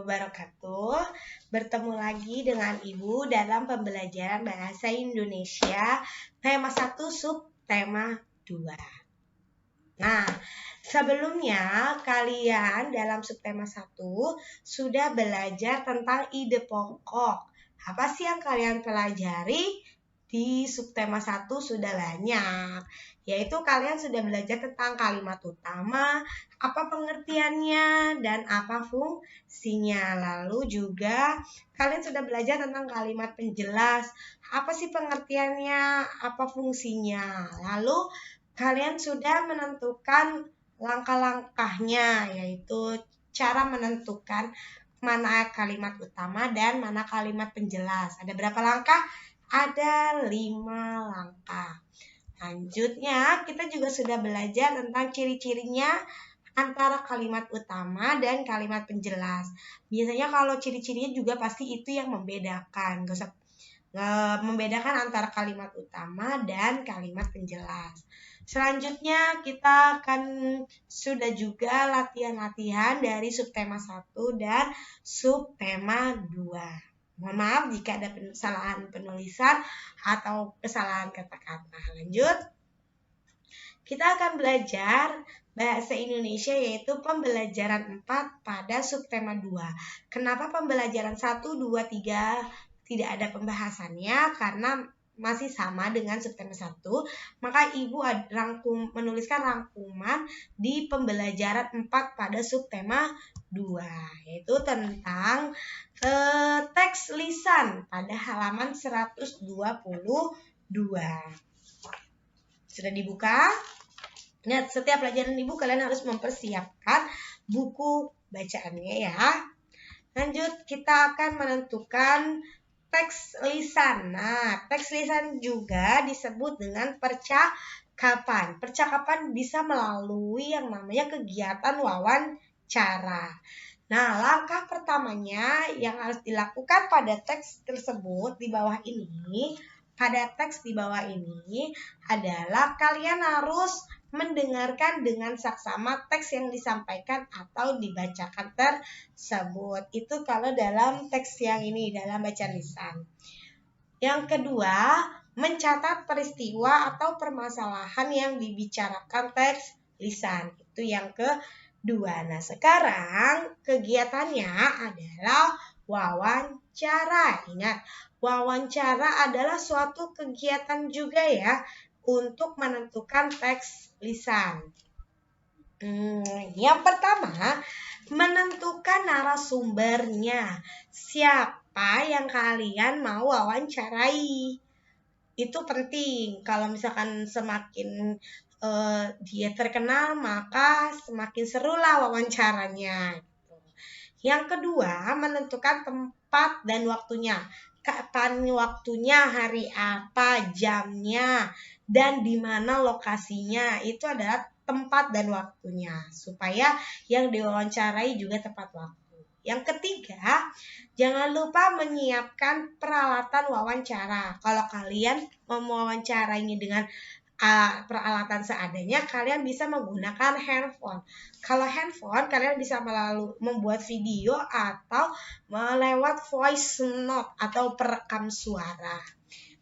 wabarakatuh. Bertemu lagi dengan Ibu dalam pembelajaran Bahasa Indonesia tema 1 subtema 2. Nah, sebelumnya kalian dalam subtema 1 sudah belajar tentang ide pokok. Apa sih yang kalian pelajari? Di subtema 1 sudah banyak, yaitu kalian sudah belajar tentang kalimat utama, apa pengertiannya, dan apa fungsinya. Lalu juga kalian sudah belajar tentang kalimat penjelas, apa sih pengertiannya, apa fungsinya. Lalu kalian sudah menentukan langkah-langkahnya, yaitu cara menentukan mana kalimat utama dan mana kalimat penjelas. Ada berapa langkah? Ada 5 langkah. Lanjutnya, kita juga sudah belajar tentang ciri-cirinya antara kalimat utama dan kalimat penjelas. Biasanya kalau ciri-cirinya juga pasti itu yang membedakan. Gak usah membedakan antara kalimat utama dan kalimat penjelas. Selanjutnya kita akan sudah juga latihan-latihan dari subtema 1 dan subtema 2. Mohon maaf jika ada kesalahan penulisan atau kesalahan kata-kata. Lanjut. Kita akan belajar Bahasa Indonesia yaitu pembelajaran 4 pada subtema 2. Kenapa pembelajaran 1, 2, 3 tidak ada pembahasannya? Karena masih sama dengan subtema 1, maka Ibu menuliskan rangkuman di pembelajaran 4 pada subtema 2, yaitu tentang teks lisan pada halaman 122. Sudah dibuka? Nah, setiap pelajaran Ibu kalian harus mempersiapkan buku bacaannya ya. Lanjut, kita akan menentukan teks lisan. Nah, teks lisan juga disebut dengan percakapan. Percakapan bisa melalui yang namanya kegiatan wawancara. Nah, langkah pertamanya yang harus dilakukan pada teks tersebut di bawah ini, adalah kalian harus mendengarkan dengan saksama teks yang disampaikan atau dibacakan tersebut. Itu kalau dalam teks yang ini, dalam bacaan lisan. Yang kedua, mencatat peristiwa atau permasalahan yang dibicarakan teks lisan. Itu yang kedua. Nah, sekarang kegiatannya adalah wawancara. Ingat, wawancara adalah suatu kegiatan juga ya untuk menentukan teks lisan. Yang pertama, menentukan narasumbernya. Siapa yang kalian mau wawancarai? Itu penting. Kalau misalkan semakin dia terkenal, maka semakin serulah wawancaranya. Yang kedua, menentukan tempat dan waktunya. Kapan waktunya, hari apa, jamnya, dan di mana lokasinya. Itu adalah tempat dan waktunya, supaya yang diwawancarai juga tepat waktu. Yang ketiga, jangan lupa menyiapkan peralatan wawancara. Kalau kalian mau mewawancarainya dengan peralatan seadanya, kalian bisa menggunakan handphone. Kalau handphone, kalian bisa membuat video atau melewat voice note atau perekam suara.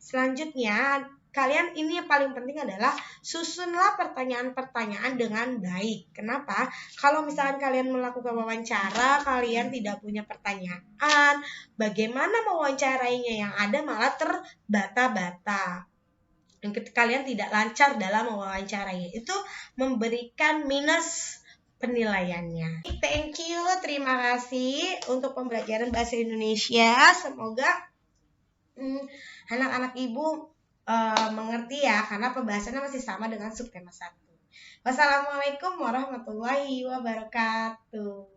Selanjutnya, kalian ini yang paling penting adalah susunlah pertanyaan-pertanyaan dengan baik. Kenapa? Kalau misalkan kalian melakukan wawancara, kalian tidak punya pertanyaan, bagaimana mewawancarainya? Yang ada malah terbata-bata. Kalian tidak lancar dalam mewawancarainya, itu memberikan minus penilaiannya. Thank you, terima kasih untuk pembelajaran bahasa Indonesia. Semoga anak-anak Ibu mengerti ya, karena pembahasannya masih sama dengan subtema 1. Wassalamualaikum warahmatullahi wabarakatuh.